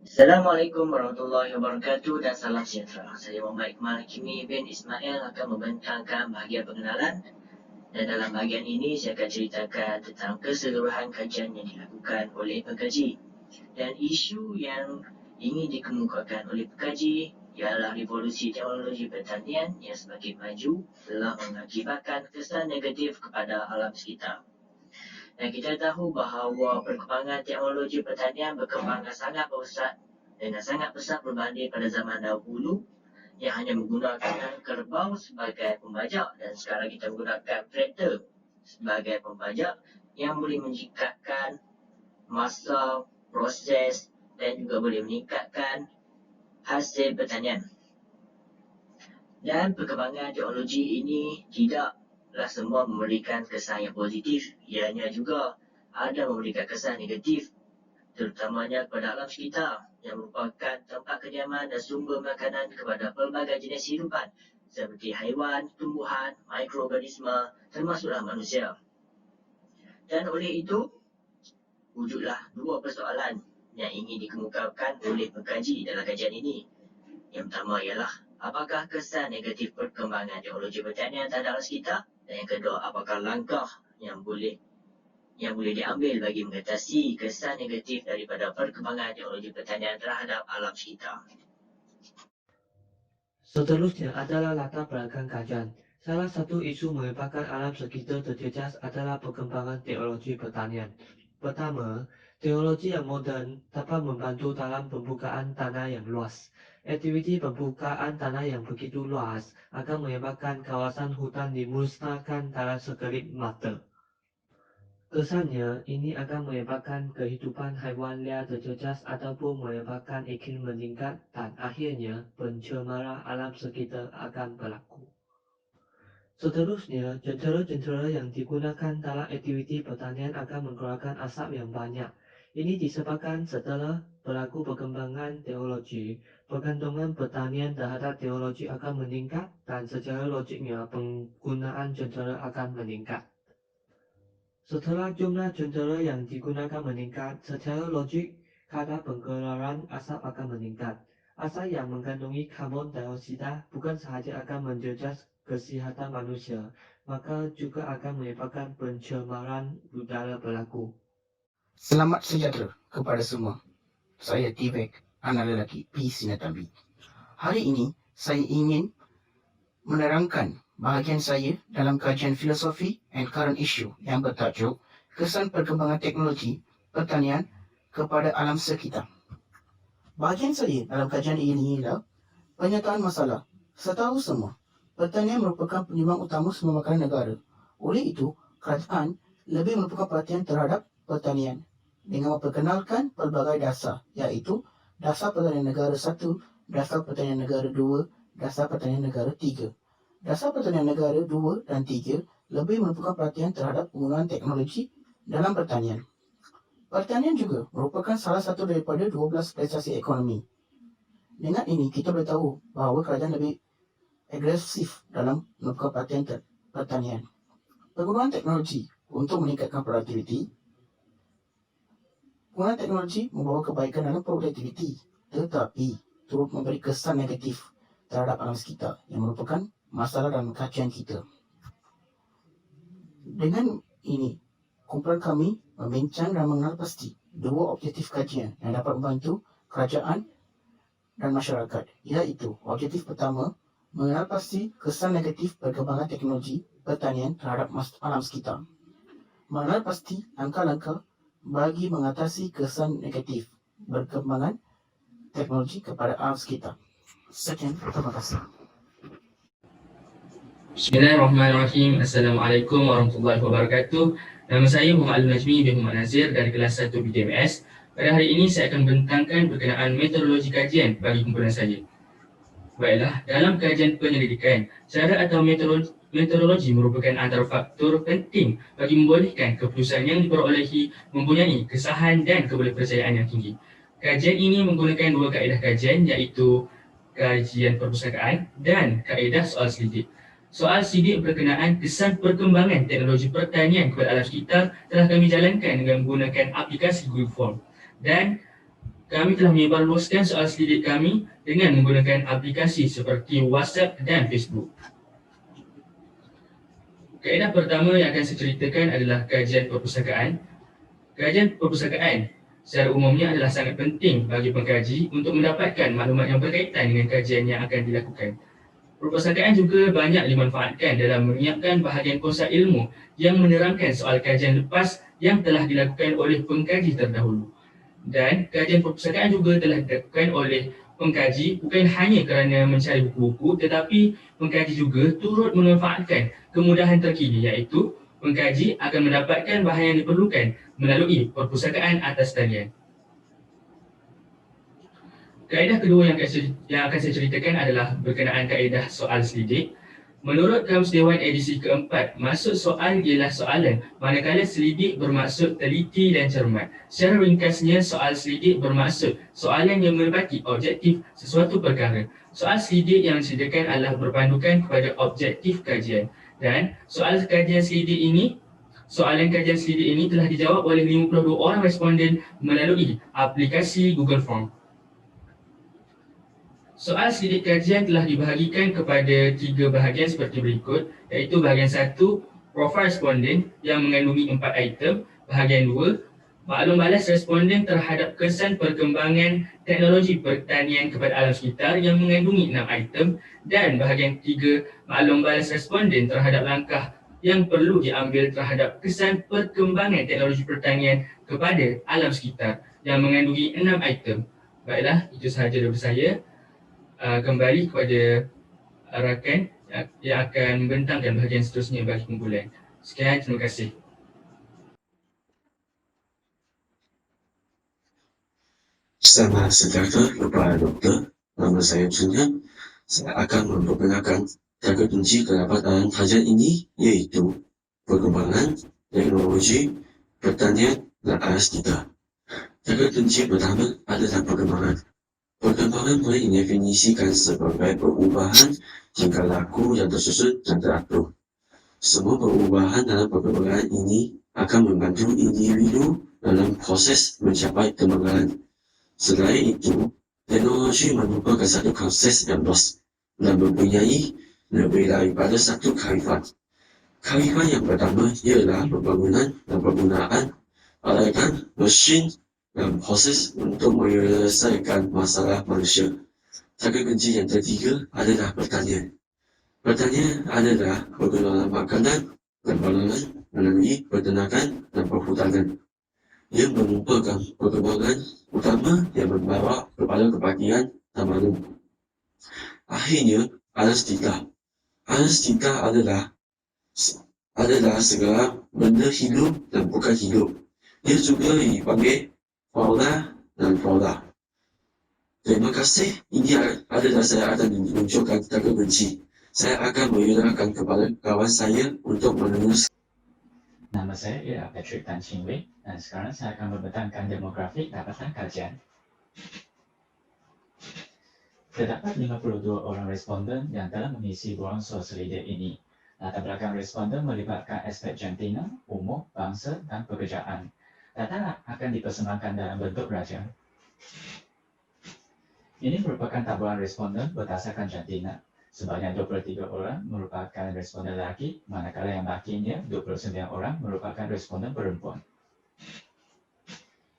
Assalamualaikum warahmatullahi wabarakatuh dan salam sejahtera. Saya Muhammad Iqmal Hakimi bin Ismail akan membentangkan bahagian pengenalan, dan dalam bahagian ini saya akan ceritakan tentang keseluruhan kajian yang dilakukan oleh pengkaji. Dan isu yang ingin dikemukakan oleh pengkaji ialah revolusi teknologi pertanian yang semakin maju telah mengakibatkan kesan negatif kepada alam sekitar. Dan kita tahu bahawa perkembangan teknologi pertanian berkembang dengan sangat besar berbanding pada zaman dahulu yang hanya menggunakan kerbau sebagai pembajak, dan sekarang kita menggunakan traktor sebagai pembajak yang boleh meningkatkan masa proses dan juga boleh meningkatkan hasil pertanian. Dan perkembangan teknologi ini tidaklah semua memberikan kesan yang positif, ianya juga ada memberikan kesan negatif, terutamanya kepada alam sekitar yang merupakan tempat kediaman dan sumber makanan kepada pelbagai jenis hidupan seperti haiwan, tumbuhan, mikroorganisma, termasuklah manusia. Dan oleh itu, wujudlah dua persoalan yang ingin dikemukakan oleh pengkaji dalam kajian ini. Yang pertama ialah, apakah kesan negatif perkembangan teknologi pertanian terhadap alam sekitar? Dan yang kedua, apakah langkah yang boleh diambil bagi mengatasi kesan negatif daripada perkembangan teknologi pertanian terhadap alam sekitar. Seterusnya adalah latar belakang kajian. Salah satu isu menyebabkan alam sekitar terjejas adalah perkembangan teknologi pertanian. Pertama, teknologi yang moden dapat membantu dalam pembukaan tanah yang luas. Aktiviti pembukaan tanah yang begitu luas akan menyebabkan kawasan hutan dimusnahkan dalam sekelip mata. Kesannya, ini akan menyebabkan kehidupan haiwan liar terjejas ataupun menyebabkan iklim meningkat dan akhirnya pencemaran alam sekitar akan berlaku. Seterusnya, jentera-jentera yang digunakan dalam aktiviti pertanian akan mengeluarkan asap yang banyak. Ini disebabkan setelah berlaku perkembangan teknologi, pergantungan pertanian terhadap teknologi akan meningkat dan secara logiknya penggunaan jentera akan meningkat. Setelah jumlah jentera yang digunakan meningkat, secara logik kadar pengeluaran asap akan meningkat. Asap yang mengandungi karbon dioksida bukan sahaja akan menjejas kesihatan manusia, maka juga akan menyebabkan pencemaran udara berlaku. Selamat sejahtera kepada semua. Saya Tibek, anak lelaki P. Sinnathamby. Hari ini saya ingin menerangkan bahagian saya dalam kajian filosofi and current issue yang bertajuk kesan perkembangan teknologi pertanian kepada alam sekitar. Bahagian saya dalam kajian ini ialah penyataan masalah. Setahu semua, pertanian merupakan penyumbang utama semua makanan negara. Oleh itu, kerajaan lebih merupakan perhatian terhadap pertanian dengan memperkenalkan pelbagai dasar, iaitu dasar pertanian negara 1, dasar pertanian negara 2, dasar pertanian negara 3. Dasar pertanian negara 2 dan 3 lebih merupakan perhatian terhadap penggunaan teknologi dalam pertanian. Pertanian juga merupakan salah satu daripada 12 prestasi ekonomi. Dengan ini, kita boleh tahu bahawa kerajaan lebih agresif dalam melakukan perhatian pertanian. Penggunaan teknologi untuk meningkatkan produktiviti. Penggunaan teknologi membawa kebaikan dalam produktiviti, tetapi turut memberi kesan negatif terhadap alam sekitar yang merupakan masalah dalam kajian kita. Dengan ini, kumpulan kami membincang dan mengenal pasti dua objektif kajian yang dapat membantu kerajaan dan masyarakat, iaitu objektif pertama, mengenal pasti kesan negatif perkembangan teknologi pertanian terhadap alam sekitar. Mengenal pasti langkah-langkah bagi mengatasi kesan negatif perkembangan teknologi kepada alam sekitar. Sekian, terima kasih. Bismillahirrahmanirrahim. Assalamualaikum warahmatullahi wabarakatuh. Nama saya Muhammad Al-Najmi bin Muhammad Nazir dari kelas 1 BDMS. Pada hari ini saya akan membentangkan berkenaan metodologi kajian bagi kumpulan saya. Baiklah, dalam kajian penyelidikan, cara atau metodologi merupakan antara faktor penting bagi membolehkan keputusan yang diperolehi mempunyai kesahan dan kebolehpercayaan yang tinggi. Kajian ini menggunakan dua kaedah kajian, iaitu kajian perpustakaan dan kaedah soal selidik. Soal sidik berkenaan kesan perkembangan teknologi pertanian kepada alam sekitar telah kami jalankan dengan menggunakan aplikasi Google Form. Dan kami telah menyebarluaskan soal selidik kami dengan menggunakan aplikasi seperti WhatsApp dan Facebook. Kaedah pertama yang akan saya ceritakan adalah kajian perpustakaan. Kajian perpustakaan secara umumnya adalah sangat penting bagi pengkaji untuk mendapatkan maklumat yang berkaitan dengan kajian yang akan dilakukan. Perpustakaan juga banyak dimanfaatkan dalam menyiapkan bahagian konsep ilmu yang menerangkan soal kajian lepas yang telah dilakukan oleh pengkaji terdahulu. Dan kajian perpustakaan juga telah dilakukan oleh pengkaji bukan hanya kerana mencari buku-buku, tetapi pengkaji juga turut memanfaatkan kemudahan terkini, iaitu pengkaji akan mendapatkan bahan yang diperlukan melalui perpustakaan atas talian. Kaedah kedua yang akan saya ceritakan adalah berkenaan kaedah soal selidik. Menurut Kamus Dewan edisi keempat, maksud soal ialah soalan, manakala selidik bermaksud teliti dan cermat. Secara ringkasnya, soal selidik bermaksud soalan yang melibatkan objektif sesuatu perkara. Soal selidik yang disediakan adalah berpandukan kepada objektif kajian. Dan soalan kajian selidik ini telah dijawab oleh 52 orang responden melalui aplikasi Google Form. Soal selidik kajian telah dibahagikan kepada 3 bahagian seperti berikut, iaitu bahagian 1, profil responden yang mengandungi 4 item, bahagian 2, maklum balas responden terhadap kesan perkembangan teknologi pertanian kepada alam sekitar yang mengandungi 6 item, dan bahagian 3, maklum balas responden terhadap langkah yang perlu diambil terhadap kesan perkembangan teknologi pertanian kepada alam sekitar yang mengandungi 6 item. Baiklah, itu sahaja daripada saya. Kembali kepada rakan yang akan membentangkan bahagian seterusnya bagi kumpulan. Sekian, terima kasih. Selamat sejahtera kepada Doktor. Nama saya Julia. Saya akan memperkenalkan tajuk kunci kedapatan kajian ini, iaitu perkembangan teknologi pertanian dan alas kita. Tajuk kunci pertama adalah perkembangan. Perkembangan boleh didefinisikan sebagai perubahan tingkah laku yang tersusun dan teratur. Semua perubahan dalam perkembangan ini akan membantu individu dalam proses mencapai kembangan. Selain itu, teknologi merupakan satu proses yang luas dan mempunyai lebih daripada satu kearifan. Kearifan yang pertama ialah pembangunan dan penggunaan peralatan, mesin dan proses untuk menyelesaikan masalah manusia. Tajuk kunci yang ketiga adalah pertanian. Pertanian adalah pengelolaan makanan dan pangan melalui peternakan dan perhutanan, yang merupakan perkembangan utama yang membawa kepada kebangkitan tamadun. Akhirnya, alas kita. Alas kita adalah segala benda hidup dan bukan hidup. Ia juga dipanggil fauna dan flora. Terima kasih. Ini adalah saya akan menunjukkan tajuk kunci. Saya akan menyerahkan kepada kawan saya untuk meneruskan. Nama saya ialah Patrick Tan Ching Wei dan sekarang saya akan membentangkan demografik dapatan kajian. Terdapat 52 orang responden yang telah mengisi borang soal selidik ini. Latar belakang responden melibatkan aspek jantina, umur, bangsa dan pekerjaan. Data akan dipersembahkan dalam bentuk raja. Ini merupakan taburan responden berdasarkan jantina. Sebanyak 23 orang merupakan responden lelaki, manakala yang bakinya 29 orang merupakan responden perempuan.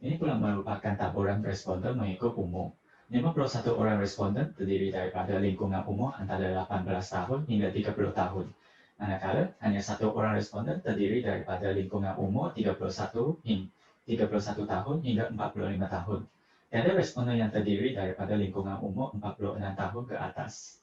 Ini pula merupakan taburan responden mengikut umur. 51 orang responden terdiri daripada lingkungan umur antara 18 tahun hingga 30 tahun. Manakala hanya 1 orang responden terdiri daripada lingkungan umur 31 tahun hingga 45 tahun. Tiada responden yang terdiri daripada lingkungan umur 46 tahun ke atas.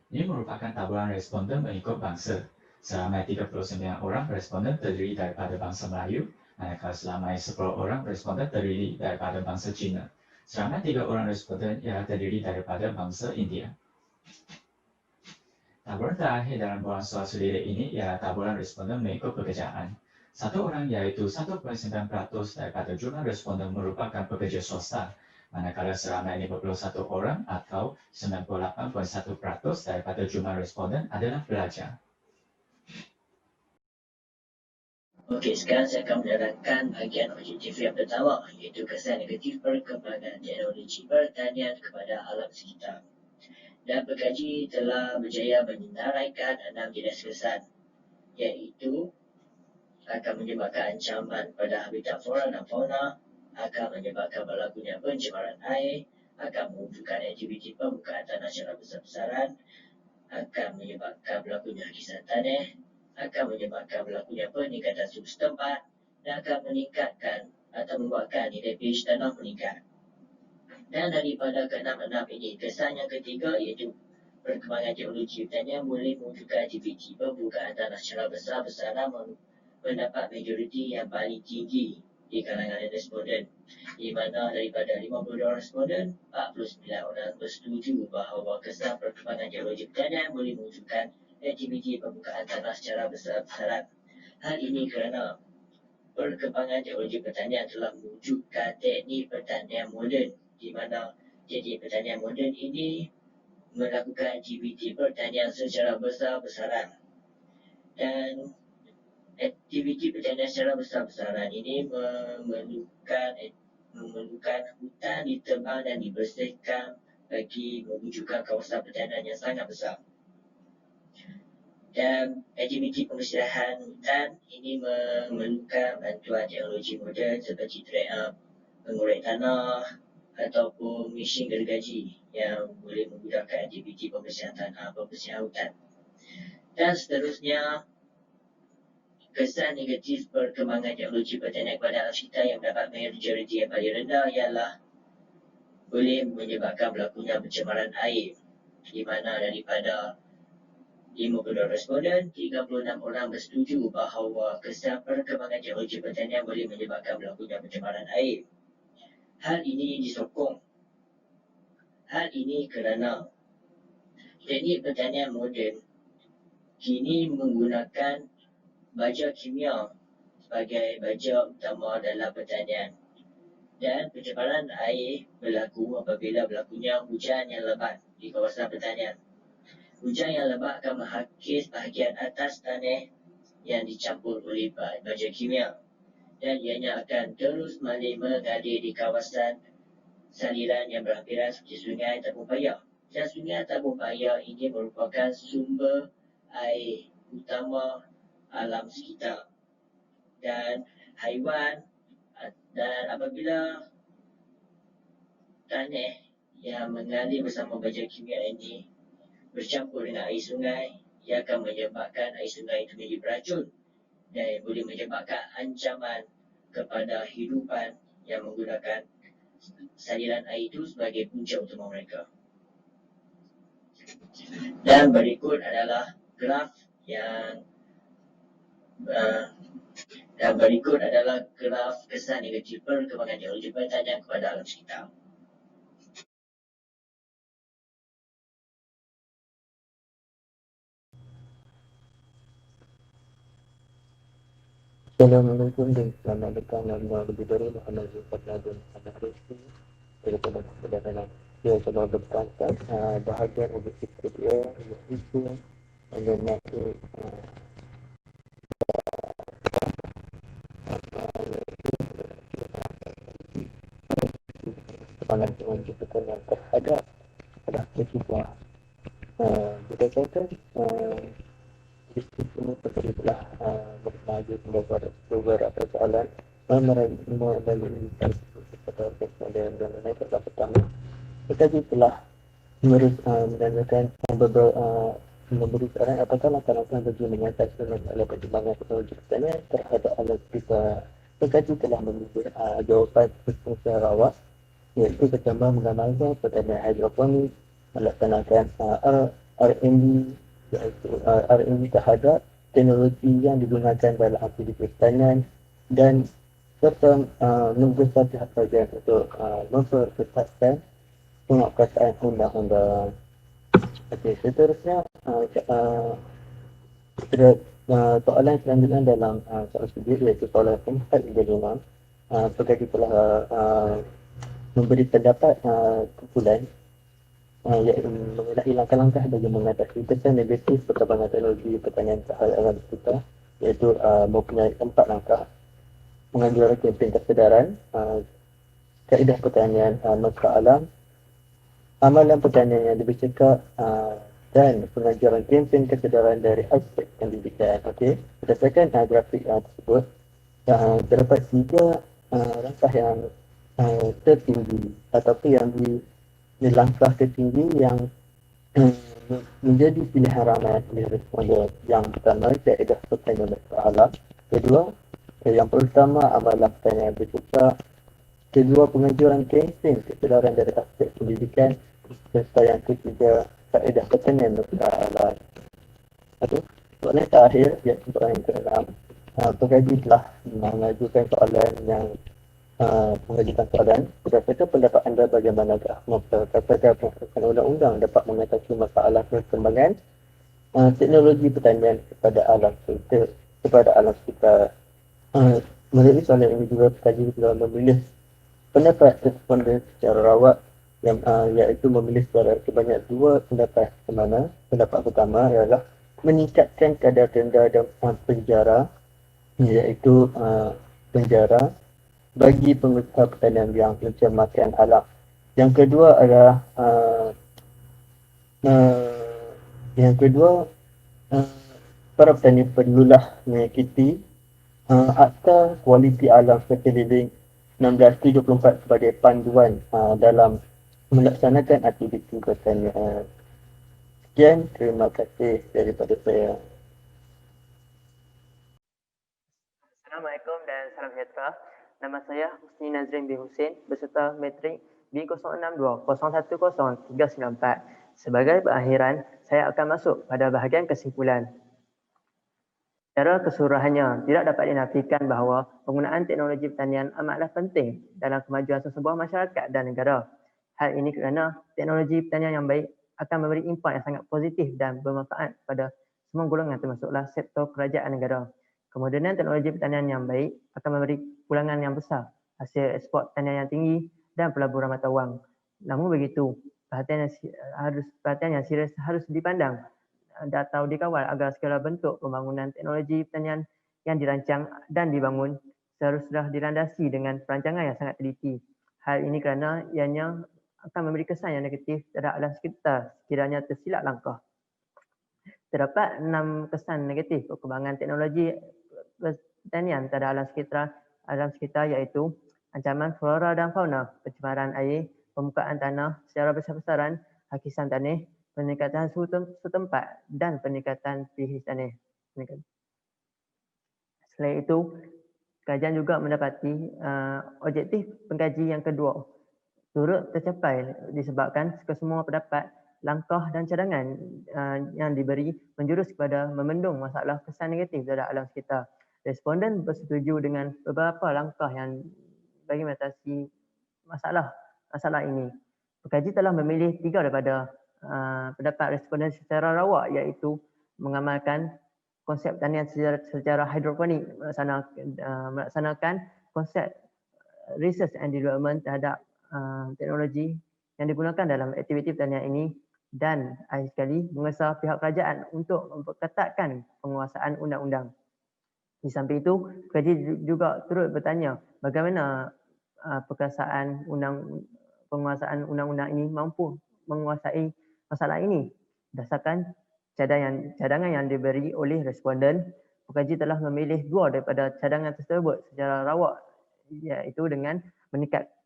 Ini merupakan taburan responden mengikut bangsa. Seramai 39 orang responden terdiri daripada bangsa Melayu, manakala seramai 10 orang responden terdiri daripada bangsa Cina. Seramai 3 orang responden ialah terdiri daripada bangsa India. Taburan terakhir dalam borang soal selidik ini ialah taburan responden mengikut pekerjaan. 1 orang iaitu 1.9% daripada jumlah responden merupakan pekerja swasta, manakala seramai 51 orang atau 98.1% daripada jumlah responden adalah pelajar. Okey, sekarang saya akan menerangkan bahagian objektif yang pertama, iaitu kesan negatif perkembangan teknologi pertanian kepada alam sekitar. Dan pengkaji telah berjaya menyenaraikan 6 jenis kesan, iaitu akan menyebabkan ancaman pada habitat flora dan fauna, akan menyebabkan berlakunya pencemaran air, akan mewujudkan aktiviti pembukaan tanah secara besar-besaran, akan menyebabkan berlakunya hakisan tanah, akan menyebabkan berlakunya peningkatan suhu setempat dan akan meningkatkan atau membuatkan nilai pH tanah meningkat. Dan daripada keenam-enam ini, kesan yang ketiga iaitu perkembangan teknologi pertanian boleh mewujudkan aktiviti pembukaan tanah secara besar-besaran mendapat majoriti yang paling tinggi di kalangan responden, di mana daripada 52 responden, 49 orang bersetuju bahawa kesan perkembangan teknologi pertanian boleh mewujudkan aktiviti pembukaan tanah secara besar-besaran. Hal ini kerana perkembangan teknologi pertanian telah mewujudkan teknik pertanian moden, di mana teknik pertanian moden ini melakukan aktiviti pertanian secara besar-besaran. Dan aktiviti pertanian secara besar-besaran ini memerlukan hutan ditebang dan dibersihkan bagi mewujudkan kawasan pertanian yang sangat besar. Dan aktiviti pembersihan hutan ini memerlukan bantuan teknologi moden seperti drag-up, pengurek tanah ataupun mesin gergaji yang boleh memudahkan aktiviti pembersihan tanah, pembersihan hutan. Dan seterusnya, kesan negatif perkembangan teknologi pertanian kepada alam sekitar yang mendapat majoriti yang paling rendah ialah boleh menyebabkan berlakunya pencemaran air, di mana daripada 52 responden, 36 orang bersetuju bahawa kesan perkembangan teknologi pertanian boleh menyebabkan berlakunya pencemaran air. Hal ini kerana teknik pertanian moden kini menggunakan baja kimia sebagai baja utama dalam pertanian. Dan pencemaran air berlaku apabila berlakunya hujan yang lebat di kawasan pertanian. Hujan yang lebat akan menghakis bahagian atas tanah yang dicampur oleh baja kimia, dan ianya akan terus mengalir di kawasan saliran yang berhampiran seperti sungai ataupun payah. Dan sungai ataupun payah ini merupakan sumber air utama alam sekitar. Dan haiwan, dan apabila tanah yang mengalir bersama baja kimia ini bercampur dengan air sungai, ia akan menyebabkan air sungai itu menjadi beracun dan boleh menyebabkan ancaman kepada hidupan yang menggunakan saliran air itu sebagai punca utama mereka. Dan berikut adalah graf kesan negatif perkembangan teknologi pertanian kepada alam sekitar. Assalamualaikum dan selamat datang dalam lebih dari Muhammad Zulfat dan Muhammad Rizki daripada kesedaran yang telah berpangkat bahagian objektif kedua iaitu mengenai semangat teknologi pertanian terhadap kehidupan. Berdasarkan diskusi ini kita telah bermaju beberapa soalan melalui pada model dan lain pada pertama kita telah menanyakan memberi saran apakah langkah-langkah bagi mengatasi masalah perkembangan teknologi pertanian terhadap alam sekitar. Pengkaji telah memberi jawapan secara awal, iaitu pertama mengamalkan pertanian hidroponik, melaksanakan R&D iaitu R&D terhadap teknologi yang digunakan dalam aktiviti pertanian, dan serta membesar pihak kerajaan untuk memperketatkan penguasaan undang-undang. Okey, seterusnya soalan selanjutnya dalam soalan studio iaitu soalan 4 hingga 5. Pengkaji telah memberi pendapat kumpulan iaitu mengenai langkah-langkah bagi mengatasi kesan negatif perkembangan teknologi pertanian terhadap alam sekitar. iaitu mempunyai 4 langkah: menganjurkan kempen kesedaran, kaedah pertanian manfaat alam, amalan pertanian yang lebih cekap, dan pengajaran kempen kesedaran dari aspek pendidikan. Okey, berdasarkan grafik tersebut, terdapat 3 langkah yang tertinggi ataupun yang di langkah tertinggi yang menjadi pilihan ramai responden. Yang pertama, kaedah pertanian manfaat alam. Kedua, yang pertama, amalan pertanian yang bercekap. Kedua, pengajuran kempen kesedaran dari aspek pendidikan. Serta yang ketiga, kaedah pertanian manfaat alam. Soalan terakhir, iaitu soalan yang ke-6. Pengkaji telah mengajukan soalan yang mengajukan soalan. Berdasarkan pendapat anda, bagaimanakah memperkatakan undang-undang dapat mengatasi masalah perkembangan teknologi pertanian kepada alam sekitar? Melalui soalan ini juga pengkaji telah memilih pendapat responden secara rawat, yang iaitu memilih sebanyak 2 pendapat. Di mana pendapat pertama ialah meningkatkan kadar denda dan penjara, iaitu penjara bagi pengusaha pertanian yang mencemarkan alam. Yang kedua adalah para petani perlulah mengikuti Akta Kualiti Alam Sekeliling 1974 sebagai panduan dalam melaksanakan aktiviti pertanian. Sekian, terima kasih daripada saya. Assalamualaikum dan salam sejahtera. Nama saya Husni Nazrin bin Hussein beserta metrik B0620103994. Sebagai perakhiran, saya akan masuk pada bahagian kesimpulan. Secara keseluruhannya, tidak dapat dinafikan bahawa penggunaan teknologi pertanian amatlah penting dalam kemajuan sesebuah masyarakat dan negara. Hal ini kerana teknologi pertanian yang baik akan memberi impak yang sangat positif dan bermanfaat pada semua golongan, termasuklah sektor kerajaan negara. Kemodenan teknologi pertanian yang baik akan memberi pulangan yang besar, hasil ekspor pertanian yang tinggi dan pelaburan mata wang. Namun begitu, perhatian yang serius harus dipandang atau dikawal agar segala bentuk pembangunan teknologi pertanian yang dirancang dan dibangun seharusnya dilandasi dengan perancangan yang sangat teliti. Hal ini kerana ianya akan memberi kesan yang negatif terhadap alam sekitar sekiranya tersilap langkah. Terdapat 6 kesan negatif perkembangan teknologi pertanian terhadap alam sekitar iaitu ancaman flora dan fauna, pencemaran air, permukaan tanah secara besar-besaran, hakisan tanah, peningkatan suhu setempat dan peningkatan pH tanah. Selain itu, kajian juga mendapati objektif pengkaji yang kedua turut tercapai disebabkan kesemua pendapat, langkah dan cadangan yang diberi menjurus kepada membendung masalah kesan negatif terhadap alam sekitar. Responden bersetuju dengan beberapa langkah yang bagi mengatasi masalah ini. Pengkaji telah memilih 3 daripada pendapat responden secara rawak, iaitu mengamalkan konsep pertanian secara hidroponik, melaksanakan konsep research and development terhadap teknologi yang digunakan dalam aktiviti pertanian ini, dan akhir sekali mengesah pihak kerajaan untuk memperketatkan penguasaan undang-undang. Di samping itu, pengkaji juga turut bertanya bagaimana penguasaan undang-undang ini mampu menguasai masalah ini. Berdasarkan cadangan yang diberi oleh responden, pengkaji telah memilih 2 daripada cadangan tersebut secara rawak, iaitu dengan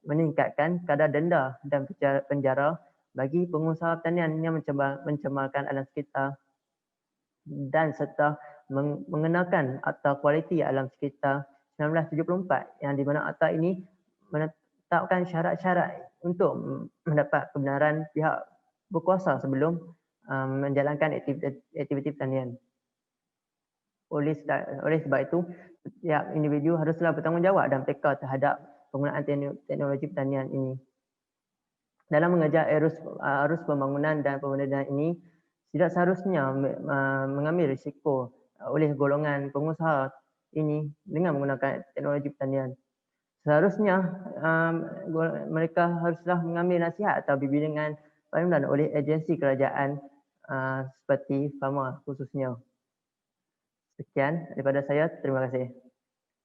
meningkatkan kadar denda dan penjara bagi pengusaha pertanian yang mencemarkan alam sekitar, dan serta mengenakan Akta Kualiti Alam Sekitar 1974 yang di mana akta ini menetapkan syarat-syarat untuk mendapat kebenaran pihak berkuasa sebelum menjalankan aktiviti pertanian. Oleh sebab itu, setiap individu haruslah bertanggungjawab dan peka terhadap penggunaan teknologi pertanian ini. Dalam mengejar arus pembangunan dan pembenaran ini, tidak seharusnya mengambil risiko oleh golongan pengusaha ini dengan menggunakan teknologi pertanian. Seharusnya mereka haruslah mengambil nasihat atau bimbingan panduan oleh agensi kerajaan seperti FAMA khususnya. Sekian daripada saya. Terima kasih.